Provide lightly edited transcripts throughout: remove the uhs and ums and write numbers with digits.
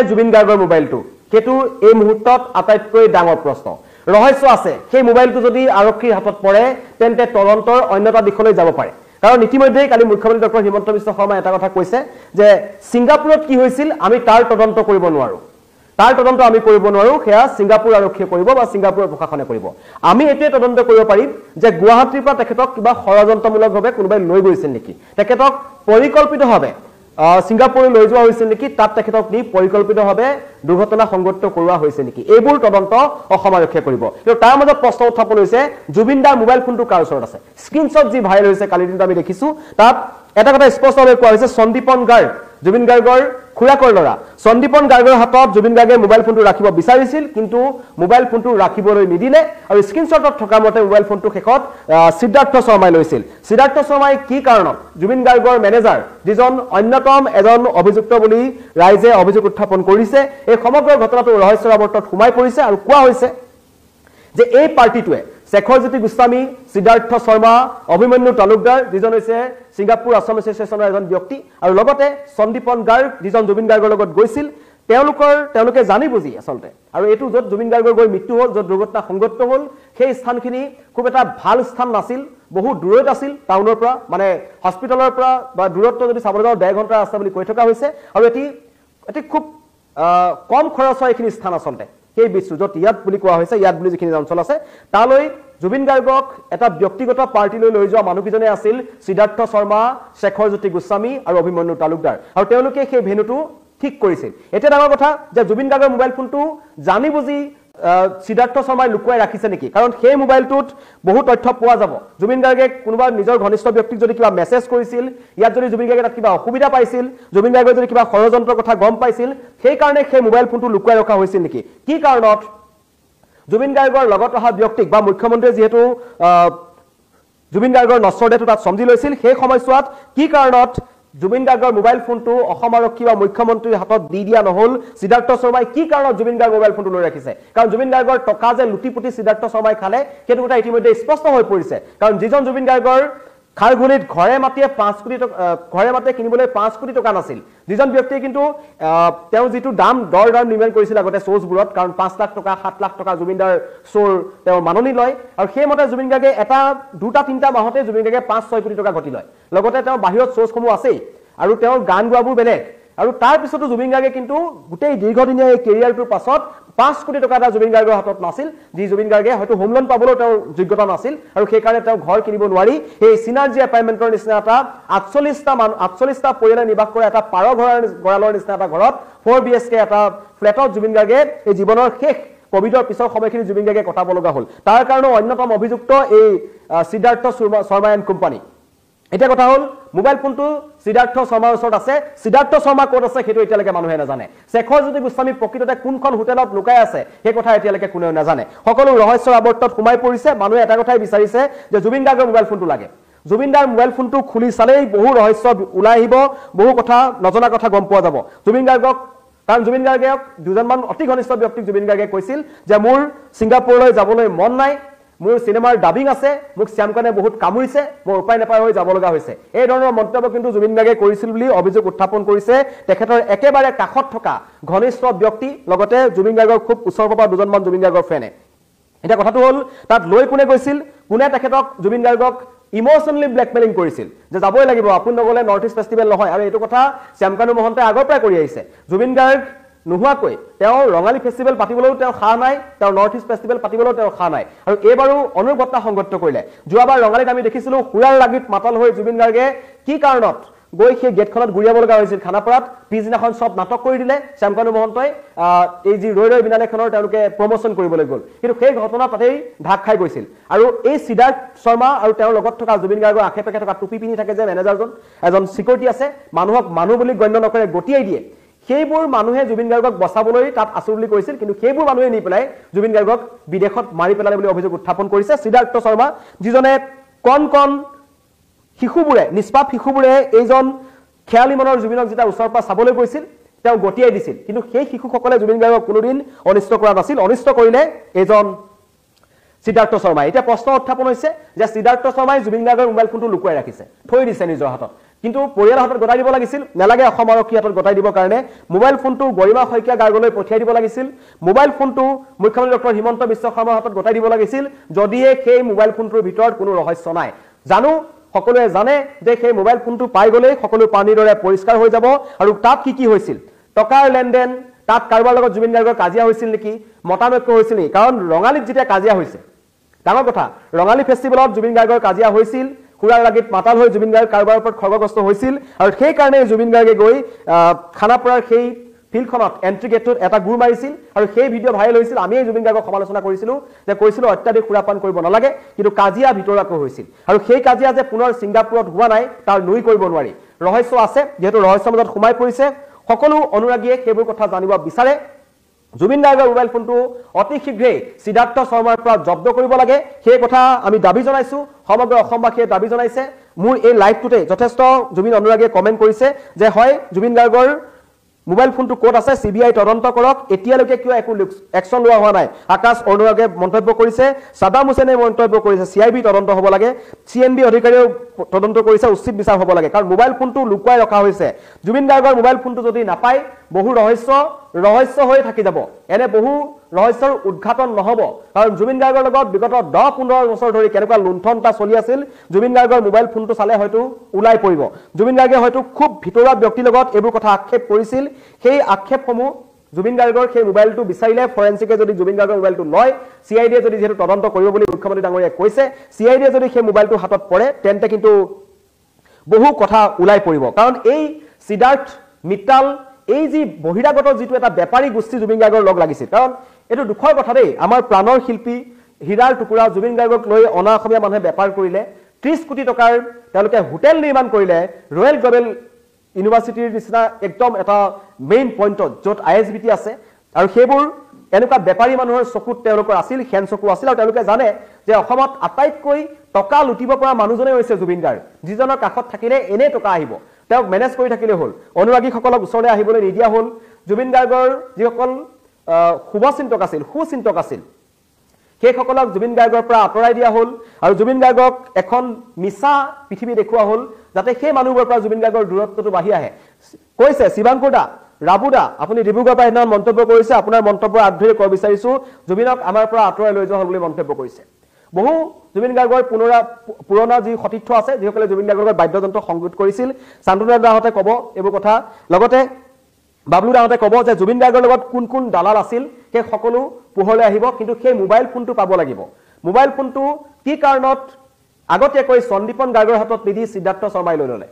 জুবিন গাৰ্গৰ মোবাইলটো সেইটো এই মুহূৰ্তত আটাইতকৈ ডাঙৰ প্ৰশ্ন ৰহস্য আছে সেই মোবাইলটো যদি আৰক্ষীৰ হাতত পৰে তেন্তে তদন্তৰ অন্যটা দিশলৈ যাব পাৰে কাৰণ ইতিমধ্যে কালি মুখ্যমন্ত্ৰী ডক্টৰ হিমন্ত বিশ্ব শৰ্মাই এটা কথা কৈছে যে সিঙ্গাপুৰত কি হৈছিল আমি তাৰ তদন্ত কৰিব নোৱাৰো তাৰ তদন্ত আমি কৰিব নোৱাৰো হেয়া সিঙ্গাপুৰ আৰক্ষীয়ে কৰিব বা সিঙ্গাপুৰৰ প্ৰশাসনে কৰিব আমি এতে তদন্ত কৰিব পাৰিম যে গুৱাহাটীৰ পৰা তেখেতক কিবা ষড়যন্ত্ৰমূলকভাৱে কোনোবাই লৈ গৈছিল নেকি তেখেতক পৰিকল্পিতভাৱে সিঙ্গাপুৰ লৈ যোৱা হৈছিল নেকি তাত তেখেতক নি পৰিকল্পিতভাৱে দুৰ্ঘটনা সংঘটিত কৰোৱা হৈছে নেকি এইবোৰ তদন্ত অসম আৰক্ষীয়ে কৰিব কিন্তু তাৰ মাজত প্ৰশ্ন উত্থাপন হৈছে জুবিনদাৰ মোবাইল ফোনটো কাৰ ওচৰত আছে স্ক্ৰিনশ্বট যি ভাইৰেল হৈছে কালি দিনটো আমি দেখিছো তাত এটা কথা স্পষ্টভাৱে কোৱা হৈছে সন্দীপন গাৰ্গ জুবিন গাৰ্গৰ খুৰাকৰ লৰা সন্দীপন গাৰ্গৰ হাতত জুবিন গাৰ্গে মোবাইল ফোনটো ৰাখিব বিচাৰিছিল কিন্তু মোবাইল ফোনটো ৰাখিবলৈ নিদিলে আৰু স্ক্ৰিনশ্বটত থকা মতে মোবাইল ফোনটো শেষত সিদ্ধাৰ্থ শৰ্মাই লৈছিল সিদ্ধাৰ্থ শৰ্মাই কি কাৰণত জুবিন গাৰ্গৰ মেনেজাৰ যিজন অন্যতম এজন অভিযুক্ত বুলি ৰাইজে অভিযোগ উত্থাপন কৰিছে এই সমগ্ৰ ঘটনাটো ৰহস্যৰ আৱৰ্তত সোমাই পৰিছে আৰু কোৱা হৈছে যে এই পাৰ্টিটোৱে শেখৰজ্যোতি গোস্বামী সিদ্ধাৰ্থ শৰ্মা অভিমন্যু তালুকদাৰ যিজন হৈছে সিঙ্গাপুৰ আসাম এছ'চিয়েশ্যনৰ এজন ব্যক্তি আৰু লগতে সন্দীপন গাৰ্গ যিজন জুবিন গাৰ্গৰ লগত গৈছিল তেওঁলোকে জানি বুজি আচলতে আৰু এটো যত জুবিন গাৰ্গৰ গৈ মৃত্যু হ'ল যত দুৰ্ঘটনা সংঘটিত হ'ল সেই স্থানখিনি খুব এটা ভাল স্থান নাছিল বহু দূৰত আছিল টাউনৰ পৰা মানে হস্পিটালৰ পৰা বা দূৰত্ব যদি চাবলৈ যাওঁ 1.5 ঘণ্টা ৰাস্তা বুলি কৈ থকা হৈছে আৰু এটি খুব কম খৰচ হয় এইখিনি স্থান আচলতে সেই বিশ্ব যত ইয়াত বুলি কোৱা হৈছে ইয়াত বুলি যিখিনি অঞ্চল আছে তালৈ জুবিন গাৰ্গক এটা ব্যক্তিগত পাৰ্টিলৈ লৈ যোৱা মানুহকিজনে আছিল সিদ্ধাৰ্থ শৰ্মা শেখৰজ্যোতি গোস্বামী আৰু অভিমন্যু তালুকদাৰ আৰু তেওঁলোকে সেই ভেনুটো ঠিক কৰিছিল এটা ডাঙৰ কথা যে জুবিন গাৰ্গৰ মোবাইল ফোনটো জানি বুজি সিদ্ধাৰ্থ শৰ্মাই লুকুৱাই ৰাখিছে নেকি কাৰণ সেই মোবাইলটোত বহু তথ্য পোৱা যাব জুবিন গাৰ্গে কোনোবা নিজৰ ঘনিষ্ঠ ব্যক্তিক যদি কিবা মেছেজ কৰিছিল ইয়াত যদি জুবিন গাৰ্গে তাত কিবা অসুবিধা পাইছিল জুবিন গাৰ্গে যদি কিবা ষড়যন্ত্ৰৰ কথা গম পাইছিল সেই কাৰণে সেই মোবাইল ফোনটো লুকুৱাই ৰখা হৈছিল নেকি কি কাৰণত জুবিন গাৰ্গৰ লগত অহা ব্যক্তিক বা মুখ্যমন্ত্ৰীয়ে যেহেতু জুবিন গাৰ্গৰ নশ্বৰদেহটো তাত সমজি লৈছিল সেই সময়ছোৱাত কি কাৰণত জুবিন গাৰ্গৰ মোবাইল ফোনটো অসম আৰক্ষী বা মুখ্যমন্ত্ৰীৰ হাতত দি দিয়া নহল সিদ্ধাৰ্থ শৰ্মাই কি কাৰণত জুবিন গাৰ্গৰ মোবাইল ফোনটো লৈ ৰাখিছে কাৰণ জুবিন গাৰ্গৰ টকা যে লুটিপুটি সিদ্ধাৰ্থ শৰ্মাই খালে সেইটো কথা ইতিমধ্যে স্পষ্ট হৈ পৰিছে কাৰণ যিজন জুবিন গাৰ্গৰ খাৰঘুলিত ঘৰে মাটিয়ে 5 কোটি টকা ঘৰে মাটিয়ে কিনিবলৈ 5 কোটি টকা নাছিল যিজন ব্যক্তিয়ে কিন্তু তেওঁ যেটো দাম নিৰ্মাণ কৰিছিল আগতে সোৰ্সবোৰত কাৰণ 5 লাখ টকা 7 লাখ টকা জুবিনদাৰ সোৰ তেওঁ মাননি লয় আৰু সেই মতে জুবিন গাৰ্গে এটা দুটা তিনটা মাহতে জুবিন গাৰ্গে 5-6 কোটি টকা ঘটি লয় লগতে তেওঁ বাহিৰত সোৰ্সসমূহ আছে আৰু তেওঁৰ গান গোৱাবোৰ বেলেগ আৰু তাৰ পিছতো জুবিন গাৰ্গে কিন্তু গোটেই দীৰ্ঘদিনীয়া এই কেৰিয়াৰটোৰ পাছত 5 কোটি টকা এটা জুবিন গাৰ্গৰ হাতত নাছিল যি জুবিন গাৰ্গে হয়তো হোম লোন পাবলৈ তেওঁৰ যোগ্যতা নাছিল আৰু সেই কাৰণে তেওঁ ঘৰ কিনিব নোৱাৰি এই সিনাৰ্জি এপাৰ্টমেন্টৰ নিচিনা এটা 48টা পৰিয়ালে নিবাস কৰা এটা পাৰ ঘৰালৰ নিচিনা এটা ঘৰত 4 BHK এটা ফ্লেটত জুবিন গাৰ্গে এই জীৱনৰ শেষ কোভিডৰ পিছৰ সময়খিনি জুবিন গাৰ্গে কটাব লগা হ'ল তাৰ কাৰণে অন্যতম অভিযুক্ত এই সিদ্ধাৰ্থ শৰ্মা এণ্ড কোম্পানী এটা কথা হল মোবাইল ফোনটো সিদ্ধাৰ্থ শৰ্মাৰ ওচৰত আছে সিদ্ধাৰ্থ শৰ্মা ক'ত আছে সেইটো এতিয়ালৈকে মানুহে নাজানে শেখৰজ্যোতি গোস্বামী প্ৰকৃততে কোনখন হোটেলত লুকাই আছে সেই কথা এতিয়ালৈকে কোনেও নাজানে সকলো ৰহস্যৰ আৱৰ্তত সোমাই পৰিছে মানুহে এটা কথাই বিচাৰিছে যে জুবিন গাৰ্গৰ মোবাইল ফোনটো লাগে জুবিনদাৰ মোবাইল ফোনটো খুলি চালেই বহু ৰহস্য ওলাই আহিব বহু কথা নজনা কথা গম পোৱা যাব জুবিন গাৰ্গক কাৰণ জুবিন গাৰ্গে দুজনমান অতি ঘনিষ্ঠ ব্যক্তিক জুবিন গাৰ্গে কৈছিল যে মোৰ সিঙ্গাপুৰলৈ যাবলৈ মন নাই মোৰ সিনেমাৰ ডাবিং আছে মোক শ্যামকানে বহুত কামুৰিছে মোৰ উপায় নাপাই হৈ যাব লগা হৈছে এই ধৰণৰ মন্তব্য কিন্তু জুবিন গাৰ্গে কৰিছিল বুলি অভিযোগ উত্থাপন কৰিছে তেখেতৰ একেবাৰে কাখত থকা ঘনিষ্ঠ ব্যক্তি লগতে জুবিন গাৰ্গৰ খুব ওচৰৰ পৰা দুজনমান জুবিন গাৰ্গৰ ফ্ৰেনে এটা কথাটো হ'ল তাত লৈ কোনে গৈছিল কোনে তেখেতক জুবিন গাৰ্গক ইমোশনালি ব্ল্যাকমেলিং কৰিছিল যে যাবই লাগিব আপুনি নগলে নৰ্থ ইষ্ট ফেষ্টিভেল নহয় আৰু এইটো কথা শ্যামকানু মহন্তে আগৰ পৰাই কৰি আহিছে জুবিন গাৰ্গ নোহোৱাকৈ তেওঁ ৰঙালী ফেষ্টিভেল পাতিবলৈও তেওঁ খা নাই তেওঁ নৰ্থ ইষ্ট ফেষ্টিভেল পাতিবলৈও তেওঁ খা নাই আৰু এইবাৰো অনুঘটনা সংঘটিত কৰিলে যোৱাবাৰ ৰঙালীত আমি দেখিছিলো হুৰাৰ লাগিত মাতাল হৈ জুবিন গাৰ্গে কি কাৰণত গৈ সেই গেটখনত গুৰিয়াব লগা হৈছিল খানাপাৰাত পিছদিনাখন সব নাটক কৰি দিলে শ্যামকানু মহন্তই এই যি ৰৈ ৰৈ বিনালেখনৰ তেওঁলোকে প্ৰমোশন কৰিবলৈ গ'ল কিন্তু সেই ঘটনা তাতেই ঢাক খাই গৈছিল আৰু এই সিদ্ধাৰ্থ শৰ্মা আৰু তেওঁৰ লগত থকা জুবিন গাৰ্গৰ আশে পাশে থকা টুপি পিন্ধি থাকে যে মেনেজাৰজন এজন সিকিউৰিটি আছে মানুহক মানুহ বুলি গণ্য নকৰে গটিয়াই দিয়ে সেইবোৰ মানুহে জুবিন গাৰ্গক বচাবলৈ তাত আছু বুলি কৈছিল কিন্তু সেইবোৰ মানুহে নি পেলাই জুবিন গাৰ্গক বিদেশত মাৰি পেলালে বুলি অভিযোগ উত্থাপন কৰিছে সিদ্ধাৰ্থ শৰ্মা যিজনে কণ শিশুবোৰে নিষ্পাপ শিশুবোৰে এইজন খেয়ালি মনৰ জুবিনক যেটা ওচৰৰ পৰা চাবলৈ গৈছিল তেওঁ গটিয়াই দিছিল কিন্তু সেই শিশুসকলে জুবিন গাৰ্গক কোনোদিন অনিষ্ট কৰা নাছিল অনিষ্ট কৰিলে এইজন সিদ্ধাৰ্থ শৰ্মা এটা প্ৰশ্ন উত্থাপন হৈছে যে সিদ্ধাৰ্থ শৰ্মাই জুবিন গাৰ্গৰ মোবাইল ফোনটো লুকুৱাই ৰাখিছে থৈ দিছে নিজৰ হাতত কিন্তু পৰিয়ালৰ হাতত গতাই দিব লাগিছিল নালাগে অসম আৰক্ষীৰ হাতত গতাই দিবৰ কাৰণে মোবাইল ফোনটো গৰিমা শইকীয়া গাৰ্গলৈ পঠিয়াই দিব লাগিছিল মোবাইল ফোনটো মুখ্যমন্ত্ৰী ডক্টৰ হিমন্ত বিশ্ব শৰ্মাৰ হাতত গতাই দিব লাগিছিল যদিহে সেই মোবাইল ফোনটোৰ ভিতৰত কোনো ৰহস্য নাই জানো সকলোৱে জানে যে সেই মোবাইল ফোনটো পাই গলে সকলো পানীৰ দৰে পৰিষ্কাৰ হৈ যাব আৰু তাত কি হৈছিল টকাৰ লেনদেন তাত কাৰোবাৰ লগত জুবিন গাৰ্গৰ কাজিয়া হৈছিল নেকি মতানৈক্য হৈছিল নেকি কাৰণ ৰঙালীত যেতিয়া কাজিয়া হৈছে ডাঙৰ কথা ৰঙালী ফেষ্টিভেলত জুবিন গাৰ্গৰ কাজিয়া হৈছিল কুৰাৰ লাগি মাতাল হৈ জুবিন গাৰ্গ কাৰোবাৰ ওপৰত খৰ্গগ্ৰস্ত হৈছিল আৰু সেই কাৰণে জুবিন গাৰ্গে গৈ খানাপাৰাৰ সেই ফিল্ডখনত এন্ট্ৰি গেটটোত এটা গুৰ মাৰিছিল আৰু সেই ভিডিঅ' ভাইৰেল হৈছিল আমি জুবিন গাৰ্গক সমালোচনা কৰিছিলো যে কৈছিলো অত্যাধিক সুৰাপান কৰিব নালাগে কিন্তু কাজিয়া ভিতৰুৱাকৈ হৈছিল আৰু সেই কাজিয়া যে পুনৰ ছিংগাপুৰত হোৱা নাই তাৰ নুই কৰিব নোৱাৰি ৰহস্য আছে যেহেতু ৰহস্যৰ মাজত সোমাই পৰিছে সকলো অনুৰাগীয়ে সেইবোৰ কথা জানিব বিচাৰে জুবিন গাৰ্গৰ মোবাইল ফোনটো অতি শীঘ্ৰেই সিদ্ধাৰ্থ শৰ্মাৰ পৰা জব্দ কৰিব লাগে সেই কথা আমি দাবী জনাইছো সমগ্ৰ অসমবাসীয়ে দাবী জনাইছে মোৰ এই লাইভটোতে যথেষ্ট জুবিন অনুৰাগীয়ে কমেন্ট কৰিছে যে হয় জুবিন গাৰ্গৰ মোবাইল ফোনটো কোড আছে সিবিআই তদন্ত কৰক এতিয়ালৈকে কিয় একো একশন লোৱা হোৱা নাই আকাশ অনুৰাগে মন্তব্য কৰিছে সাদাম হুসেনে মন্তব্য কৰিছে সিআইবি তদন্ত হ'ব লাগে সিএনবি অধিকাৰীও তদন্ত কৰিছে উচিত বিচাৰ হ'ব লাগে কাৰণ মোবাইল ফোনটো লুকুৱাই ৰখা হৈছে জুবিন গাৰ্গৰ মোবাইল ফোনটো যদি নাপায় বহু ৰহস্য হৈ থাকি যাব এনে বহু ৰহস্যৰ উদ্ঘাটন নহব কাৰণ জুবিন গাৰ্গৰ লগত বিগত 10-15 বছৰ ধৰি কেনেকুৱা লুণ্ঠনতা চলি আছিল জুবিন গাৰ্গৰ মোবাইল ফোনটো চালে হয়তো উলাই পৰিব জুবিন গাৰ্গে হয়তো খুব ভিতৰুৱা ব্যক্তিৰ লগত এইবোৰ কথা আক্ষেপ কৰিছিল সেই আক্ষেপসমূহ জুবিন গাৰ্গৰ সেই মোবাইলটো বিচাৰিলে ফৰেনচিকে যদি জুবিন গাৰ্গৰ মোবাইলটো লয় সিআইডিয়ে যদি যেহেতু তদন্ত কৰিব বুলি মুখ্যমন্ত্ৰী ডাঙৰীয়াই কৈছে সিআইডিয়ে যদি সেই মোবাইলটো হাতত পৰে তেন্তে কিন্তু বহু কথা উলাই পৰিব কাৰণ এই সিদ্ধাৰ্থ মিত্তাল এই যি বহিৰাগত যিটো এটা বেপাৰী গোষ্ঠী জুবিন গাৰ্গৰ লগ লাগিছিল কাৰণ এটো দুখৰ কথা দেই আমাৰ প্ৰাণৰ শিল্পী হীৰাৰ টুকুৰা জুবিন গাৰ্গক লৈ অনা অসমীয়া মানুহে বেপাৰ কৰিলে 30 কোটি টকাৰ তেওঁলোকে হোটেল নিৰ্মাণ কৰিলে ৰয়েল গ্লোবেল ইউনিভাৰ্চিটিৰ নিচিনা একদম এটা মেইন পইণ্টত য'ত আইএছবিটি আছে আৰু সেইবোৰ এনেকুৱা বেপাৰী মানুহৰ চকুত তেওঁলোকৰ আছিল হেন চকু আছিল আৰু তেওঁলোকে জানে যে অসমত আটাইতকৈ টকা লুটিব পৰা মানুহজনে হৈছে জুবিন গাৰ্গ যিজনৰ কাষত থাকিলে এনে টকা আহিব তেওঁক মেনেজ কৰি থাকিলে হ'ল অনুৰাগীসকলক ওচৰলৈ আহিবলৈ নিদিয়া হ'ল জুবিন গাৰ্গৰ যিসকল শুভচিন্তক আছিল সুচিন্তক আছিল সেইসকলক জুবিন গাৰ্গৰ পৰা আঁতৰাই দিয়া হ'ল আৰু জুবিন গাৰ্গক এখন মিছা পৃথিৱী দেখুওৱা হ'ল যাতে সেই মানুহবোৰৰ পৰা জুবিন গাৰ্গৰ দূৰত্বটো বাঢ়ি আহে কৈছে শিৱাংকুৰদা ৰাবুদা আপুনি ডিব্ৰুগড়ৰ পৰা সেইদিনা মন্তব্য কৰিছে আপোনাৰ মন্তব্যৰ আধুৰি কৈ বিচাৰিছো জুবিনক আমাৰ পৰা আঁতৰাই লৈ যোৱা হ'ল বুলি মন্তব্য কৰিছে বহু জুবিন গাৰ্গৰ পুৰণা যি সতীৰ্থ আছে যিসকলে জুবিন গাৰ্গৰ লগত বাদ্যযন্ত্ৰ সংগীত কৰিছিল শান্তনু দাহঁতে ক'ব এইবোৰ কথা লগতে বাবলু দাহঁতে ক'ব যে জুবিন গাৰ্গৰ লগত কোন কোন দালাল আছিল সেই সকলো পোহৰলৈ আহিব কিন্তু সেই মোবাইল ফোনটো পাব লাগিব মোবাইল ফোনটো কি কাৰণত আগতীয়াকৈ সন্দীপন গাৰ্গৰ হাতত নিদি সিদ্ধাৰ্থ শৰ্মাই লৈ ল'লে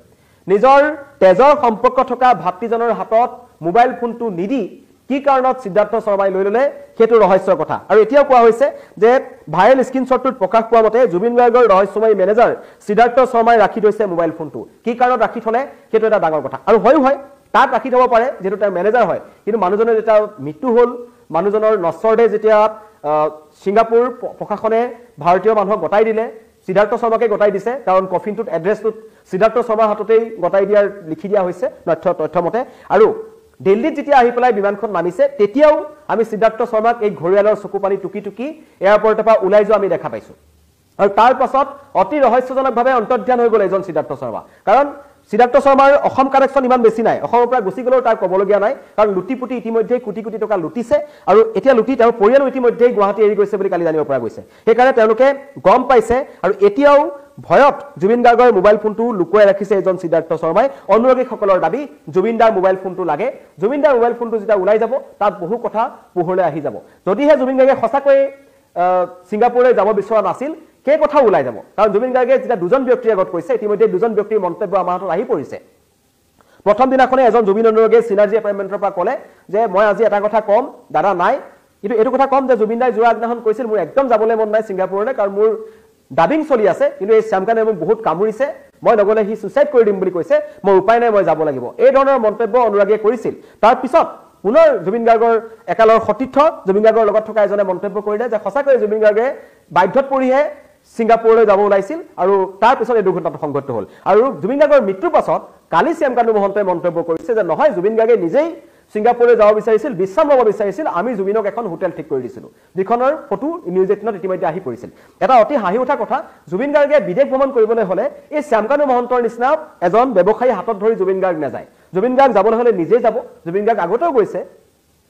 নিজৰ তেজৰ সম্পৰ্ক থকা ভাতৃজনৰ হাতত মোবাইল ফোনটো নিদি কি কাৰণত সিদ্ধাৰ্থ শৰ্মাই লৈ ল'লে সেইটো ৰহস্যৰ কথা আৰু এতিয়াও কোৱা হৈছে যে ভাইৰেল স্ক্ৰীনশ্বটটোত প্ৰকাশ পোৱা মতে জুবিন গাৰ্গৰ ৰহস্যময় মেনেজাৰ সিদ্ধাৰ্থ শৰ্মাই ৰাখি থৈছে মোবাইল ফোনটো কি কাৰণত ৰাখি থলে সেইটো এটা ডাঙৰ কথা আৰু হয় তাত ৰাখি থব পাৰে যেটো তাৰ মেনেজাৰ হয় কিন্তু মানুহজনৰ যেতিয়া মৃত্যু হ'ল মানুহজনৰ নশ্বৰদে যেতিয়া ছিংগাপুৰ প্ৰশাসনে ভাৰতীয় মানুহক গতাই দিলে সিদ্ধাৰ্থ শৰ্মাকে গতাই দিছে কাৰণ কফিনটোত এড্ৰেছটোত সিদ্ধাৰ্থ শৰ্মাৰ হাততেই গতাই দিয়াৰ লিখি দিয়া হৈছে তথ্যমতে আৰু দিল্লীত যেতিয়া আহি পেলাই বিমানখন নামিছে তেতিয়াও আমি সিদ্ধাৰ্থ শৰ্মাক এই ঘৰিয়ালৰ চকু পানী টুকি এয়াৰপৰ্টৰ পৰা ওলাই যোৱা আমি দেখা পাইছো আৰু তাৰ পাছত অতি ৰহস্যজনকভাৱে অন্তৰ্ধান হৈ গ'ল এজন সিদ্ধাৰ্থ শৰ্মা কাৰণ সিদ্ধাৰ্থ শৰ্মাৰ অসম কানেকশ্যন ইমান বেছি নাই অসমৰ পৰা গুচি গ'লেও তাৰ ক'বলগীয়া নাই কাৰণ লুটিপুটি ইতিমধ্যে কোটি কোটি টকা লুটিছে আৰু এতিয়া লুটি তেওঁৰ পৰিয়াল ইতিমধ্যে গুৱাহাটী এৰি গৈছে বুলি কালি জানিব পৰা গৈছে সেইকাৰণে তেওঁলোকে গম পাইছে আৰু এতিয়াও ভয়ত জুবিন গাৰ্গৰ মোবাইল ফোনটো লুকুৱাই ৰাখিছে এজন সিদ্ধাৰ্থ শৰ্মাই অনুৰাগীসকলৰ দাবী জুবিনদাৰ মোবাইল ফোনটো লাগে জুবিনদাৰ মোবাইল ফোনটো যেতিয়া ওলাই যাব তাত বহু কথা পোহৰলৈ আহি যাব যদিহে জুবিন গাৰ্গে সঁচাকৈ ছিংগাপুৰলৈ যাব বিচৰা নাছিল সেই কথা ওলাই যাব কাৰণ জুবিন গাৰ্গে যেতিয়া দুজন ব্যক্তিৰ আগত কৈছে ইতিমধ্যে দুজন ব্যক্তিৰ মন্তব্য আমাৰ হাতত আহি পৰিছে প্ৰথম দিনাখনে এজন জুবিন অনুৰাগীয়ে চিনাৰ্জি এপইণ্টমেণ্টৰ পৰা ক'লে যে মই আজি এটা কথা কম দাদা নাই কিন্তু এইটো কথা কম যে জুবিন দাই যোৱা আগদিনাখন কৈছিল মোৰ একদম যাবলৈ মন নাই ছিংগাপুৰলৈ কাৰণ মোৰ ডাবিং চলি আছে কিন্তু এই শ্যামকানে মোক বহুত কামুৰিছে মই নগলে সি সুইচাইড কৰি দিম বুলি কৈছে মই উপায় নাই মই যাব লাগিব এই ধৰণৰ মন্তব্য অনুৰাগীয়ে কৰিছিল তাৰ পিছত পুনৰ জুবিন গাৰ্গৰ একালৰ সতীৰ্থ জুবিন গাৰ্গৰ লগত থকা এজনে মন্তব্য কৰিলে যে সঁচাকৈ জুবিন গাৰ্গে বাধ্যত পৰিহে ছিংগাপুৰলৈ যাব ওলাইছিল আৰু তাৰ পিছত এই দুৰ্ঘটনাটো সংঘটিত হ'ল আৰু জুবিন গাৰ্গৰ মৃত্যুৰ পাছত কালি শ্যামকানু মহন্তই মন্তব্য কৰিছে যে নহয় জুবিন গাৰ্গে নিজেই ছিংগাপুৰলৈ যাব বিচাৰিছিল বিশ্ৰাম ল'ব বিচাৰিছিল আমি জুবিনক এখন হোটেল ঠিক কৰি দিছিলোঁ যিখনৰ ফটো নিউজ 18ত ইতিমধ্যে আহি পৰিছিল এটা অতি হাঁহি উঠা কথা জুবিন গাৰ্গে বিদেশ ভ্ৰমণ কৰিবলৈ হ'লে এই শ্যামকানু মহন্তৰ নিচিনা এজন ব্যৱসায়ী হাতত ধৰি জুবিন গাৰ্গ নাযায় জুবিন গাৰ্গ যাবলৈ হ'লে নিজেই যাব জুবিন গাৰ্গ আগতেও গৈছে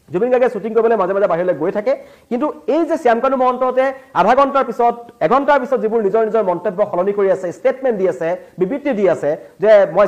জুবিন গাৰ্গে শ্বুটিং কৰিবলৈ মাজে মাজে বাহিৰলৈ গৈ থাকে কিন্তু এই যে শ্যামকানু মহন্ততে আধা ঘণ্টাৰ পিছত এঘণ্টাৰ পিছত যিবোৰ নিজৰ নিজৰ মন্তব্য সলনি কৰি আছে ষ্টেটমেণ্ট দি আছে বিবৃতি দি আছে যে মই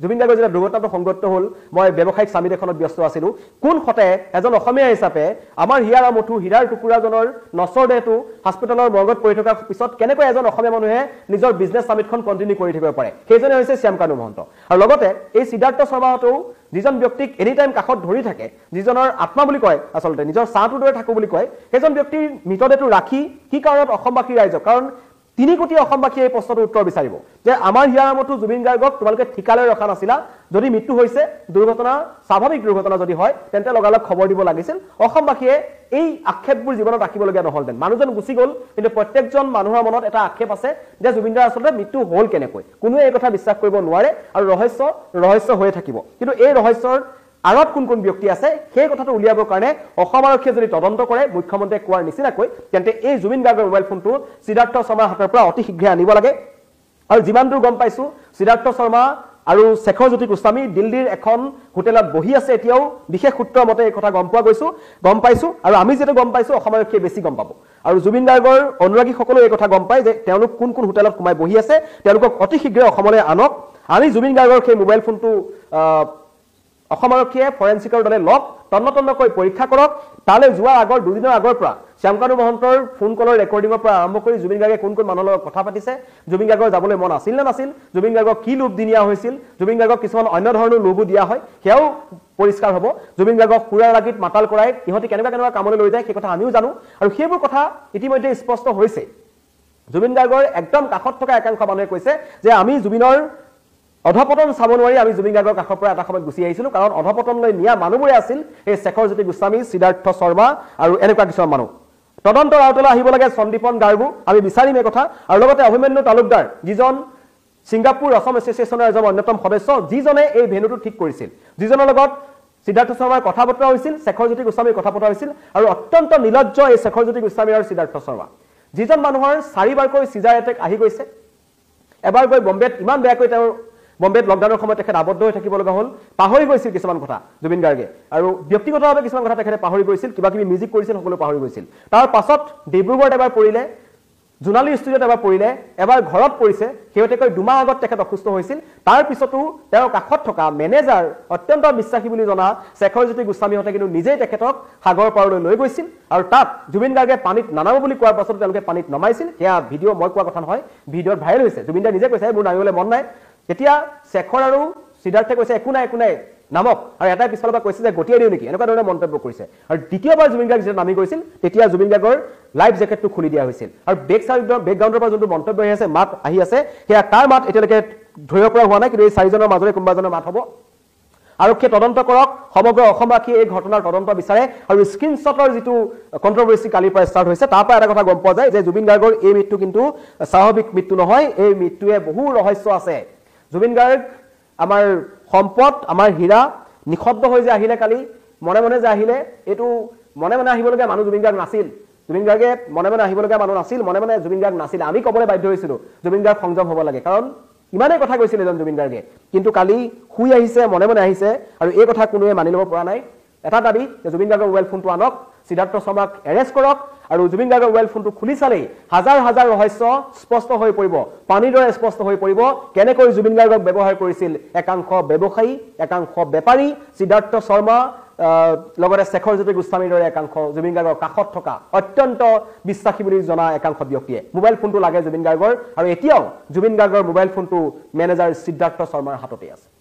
জুবিন গাৰ্গৰ যেতিয়া দুৰ্ঘটনাটো সংঘটিত হ'ল মই ব্যৱসায়িক চামিত এখনত ব্যস্ত আছিলোঁ কোন খতে এজন অসমীয়া হিচাপে আমাৰ হিয়াৰ আমঠু হীৰাৰ টুকুৰাজনৰ নচৰ দেহটো হস্পিটেলৰ মৰ্গত পৰি থকাৰ পিছত কেনেকৈ এজন অসমীয়া মানুহে নিজৰ বিজনেছ চামিটখন কণ্টিনিউ কৰি থাকিব পাৰে সেইজনে হৈছে শ্যামকানু মহন্ত আৰু লগতে এই সিদ্ধাৰ্থ শৰ্মাহঁতেও যিজন ব্যক্তিক এনি টাইম কাষত ধৰি থাকে যিজনৰ আত্মা বুলি কয় আচলতে নিজৰ চাহটোৰ দৰে থাকো বুলি কয় সেইজন ব্যক্তিৰ মৃতদেহটো ৰাখি কি কাৰণত অসমবাসী ৰাইজক কাৰণ 3 কোটি অসমবাসীয়ে এই প্ৰশ্নটোৰ উত্তৰ বিচাৰিব যে আমাৰ হিয়াৰ আমঠু জুবিন গাৰ্গক তোমালোকে ঠিকালৈ ৰখা নাছিলা যদি মৃত্যু হৈছে দুৰ্ঘটনা স্বাভাৱিক দুৰ্ঘটনা যদি হয় তেন্তে লগালগ খবৰ দিব লাগিছিল অসমবাসীয়ে এই আক্ষেপবোৰ জীৱনত ৰাখিবলগীয়া নহলতেন মানুহজন গুচি গ'ল কিন্তু প্ৰত্যেকজন মানুহৰ মনত এটা আক্ষেপ আছে যে জুবিন দাৰ আচলতে মৃত্যু হ'ল কেনেকৈ কোনোৱে এই কথা বিশ্বাস কৰিব নোৱাৰে আৰু ৰহস্য হৈ থাকিব কিন্তু এই ৰহস্যৰ আৰত কোন কোন ব্যক্তি আছে সেই কথাটো উলিয়াবৰ কাৰণে অসম আৰক্ষীয়ে যদি তদন্ত কৰে মুখ্যমন্ত্ৰীয়ে কোৱাৰ নিচিনাকৈ তেন্তে এই জুবিন গাৰ্গৰ মোবাইল ফোনটো সিদ্ধাৰ্থ শৰ্মাৰ হাতৰ পৰা অতি শীঘ্ৰে আনিব লাগে আৰু যিমান দূৰ গম পাইছো সিদ্ধাৰ্থ শৰ্মা আৰু শেখৰ জ্যোতি গোস্বামী দিল্লীৰ এখন হোটেলত বহি আছে এতিয়াও বিশেষ সূত্ৰৰ মতে এই কথা গম পাইছো আৰু আমি যেটা গম পাইছো অসম আৰক্ষীয়ে বেছি গম পাব আৰু জুবিন গাৰ্গৰ অনুৰাগী সকলো এই কথা গম পায় যে তেওঁলোক কোন কোন হোটেলত সোমাই বহি আছে তেওঁলোকক অতি শীঘ্ৰে অসমলৈ আনক আমি জুবিন গাৰ্গৰ সেই মোবাইল ফোনটো অসম আৰক্ষীয়ে ফৰেনচিকৰ দলে লক তন্নকৈ পৰীক্ষা কৰক তালৈ যোৱাৰ আগৰ দুদিনৰ আগৰ পৰা শ্যামকানু মহন্তৰ ফোন কলৰ ৰেকৰ্ডিঙৰ পৰা আৰম্ভ কৰি জুবিন গাৰ্গে কোন কোন মানুহৰ লগত কথা পাতিছে জুবিন গাৰ্গৰ যাবলৈ মন আছিল নে নাছিল জুবিন গাৰ্গক কি লোভ দিনিয়া হৈছিল জুবিন গাৰ্গক কিছুমান অন্য ধৰণৰ লোভো দিয়া হয় সেয়াও পৰিষ্কাৰ হ'ব জুবিন গাৰ্গক পুৰাৰ লাগি মাতাল কৰাই ইহঁতি কেনেকুৱা কামলৈ লৈ যায় সেই কথা আমিও জানো আৰু সেইবোৰ কথা ইতিমধ্যে স্পষ্ট হৈছে জুবিন গাৰ্গৰ একদম কাষত থকা একাংশ মানুহে কৈছে যে আমি জুবিনৰ অধপতন চাব নোৱাৰি আমি জুবিন গাৰ্গৰ কাষৰ পৰা এটা সময়ত গুচি আহিছিলোঁ কাৰণ অধপতনলৈ নিয়া মানুহবোৰে আছিল এই শেখৰ জ্যোতি গোস্বামী সিদ্ধাৰ্থ শৰ্মা আৰু এনেকুৱা কিছুমান মানুহ তদন্তৰ আওতালৈ আহিব লাগে সন্দীপন গাৰ্গো আমি বিচাৰিম এই কথা আৰু লগতে অভিমন্যু তালুকদাৰ যিজন ছিংগাপুৰ অসম এছ'চিয়েশ্যনৰ এজন অন্যতম সদস্য যিজনে এই ভেনুটো ঠিক কৰিছিল যিজনৰ লগত সিদ্ধাৰ্থ শৰ্মাৰ কথা বতৰা হৈছিল শেখৰ জ্যোতি গোস্বামীৰ কথা বতৰা হৈছিল আৰু অত্যন্ত নিলজ্জ এই শেখৰ জ্যোতি গোস্বামী আৰু সিদ্ধাৰ্থ শৰ্মা যিজন মানুহৰ 4বাৰকৈ সিজাৰ এটেক আহি গৈছে এবাৰ গৈ বম্বেত ইমান বেয়াকৈ তেওঁৰ বম্বেত লকডাউনৰ সময়ত তেখেত আবদ্ধ হৈ থাকিব লগা হ'ল পাহৰি গৈছিল কিছুমান কথা জুবিন গাৰ্গে আৰু ব্যক্তিগতভাৱে কিছুমান কথা তেখেতে পাহৰি গৈছিল কিবা কিবি মিউজিক কৰিছিল সকলো পাহৰি গৈছিল তাৰ পাছত ডিব্ৰুগড়ত এবাৰ পৰিলে জোনালী ষ্টুডিঅ'ত এবাৰ পৰিলে এবাৰ ঘৰত পৰিছে সেইতেকৈ 2 মাহ আগত তেখেত অসুস্থ হৈছিল তাৰ পিছতো তেওঁৰ কাষত থকা মেনেজাৰ অত্যন্ত বিশ্বাসী বুলি জনা শেখৰ জ্যোতি গোস্বামীহঁতে কিন্তু নিজেই তেখেতক সাগৰ পাৰলৈ লৈ গৈছিল আৰু তাত জুবিন গাৰ্গে পানীত নানাব বুলি কোৱাৰ পাছত তেওঁলোকে পানীত নমাইছিল সেয়া ভিডিঅ' মই কোৱা কথা নহয় ভিডিঅ'ত ভাইৰেল হৈছে জুবিন দাই নিজে কৈছে মোৰ নামিবলৈ মন নাই এতিয়া শেখৰ আৰু সিদ্ধাৰ্থে কৈছে একো নাই নামক আৰু এটাই পিছফালৰ পৰা কৈছে যে গটিয়াই দিও নেকি এনেকুৱা ধৰণৰ মন্তব্য কৰিছে আৰু দ্বিতীয়বাৰ জুবিন গাৰ্গ যেতিয়া নামি গৈছিল তেতিয়া জুবিন গাৰ্গৰ লাইফ জেকেটটো খুলি দিয়া হৈছিল আৰু বেকগ্ৰাউণ্ডৰ পৰা যোনটো মন্তব্য আহি আছে মাত আহি আছে সেয়া তাৰ মাত এতিয়ালৈকে ধৰিব পৰা হোৱা নাই কিন্তু এই 4জনৰ মাজৰে কোনোবা এজনৰ মাত হ'ব আৰক্ষীয়ে তদন্ত কৰক সমগ্ৰ অসমবাসীয়ে এই ঘটনাৰ তদন্ত বিচাৰে আৰু স্ক্ৰীনশ্বটৰ যিটো কন্ট্ৰভাৰ্সি কালিৰ পৰা ষ্টাৰ্ট হৈছে তাৰ পৰা এটা কথা গম পোৱা যায় যে জুবিন গাৰ্গৰ এই মৃত্যু কিন্তু স্বাভাৱিক মৃত্যু নহয় এই মৃত্যুৱে বহু ৰহস্য আছে জুবিন গাৰ্গ আমাৰ সম্পদ আমাৰ হীৰা নিখদ্দ হৈ যে আহিলে কালি মনে যে আহিলে এটো মনে আহিবলগীয়া মানুহ জুবিন গাৰ্গ নাছিল জুবিন গাৰ্গে মনে আহিবলগীয়া মানুহ নাছিল মনে জুবিন গাৰ্গ নাছিল আমি ক'বলৈ বাধ্য হৈছিলোঁ জুবিন গাৰ্গ সংযম হ'ব লাগে কাৰণ ইমানেই কথা কৈছিল এজন জুবিন গাৰ্গে কিন্তু কালি শুই আহিছে মনে আহিছে আৰু এই কথা কোনোৱে মানি ল'ব পৰা নাই এটা দাবী যে জুবিন গাৰ্গৰ মোবাইল ফোনটো আনক সিদ্ধাৰ্থ শৰ্মাক এৰেষ্ট কৰক আৰু জুবিন গাৰ্গৰ মোবাইল ফোনটো খুলি চালেই হাজাৰ ৰহস্য স্পষ্ট হৈ পৰিব পানীৰ দৰে স্পষ্ট হৈ পৰিব কেনেকৈ জুবিন গাৰ্গক ব্যৱহাৰ কৰিছিল একাংশ ব্যৱসায়ী একাংশ বেপাৰী সিদ্ধাৰ্থ শৰ্মা লগতে শেখৰ জ্যোতি গোস্বামীৰ দৰে একাংশ জুবিন গাৰ্গৰ কাষত থকা অত্যন্ত বিশ্বাসী বুলি জনা একাংশ ব্যক্তিয়ে মোবাইল ফোনটো লাগে জুবিন গাৰ্গৰ আৰু এতিয়াও জুবিন গাৰ্গৰ মোবাইল ফোনটো মেনেজাৰ সিদ্ধাৰ্থ শৰ্মাৰ হাততে আছে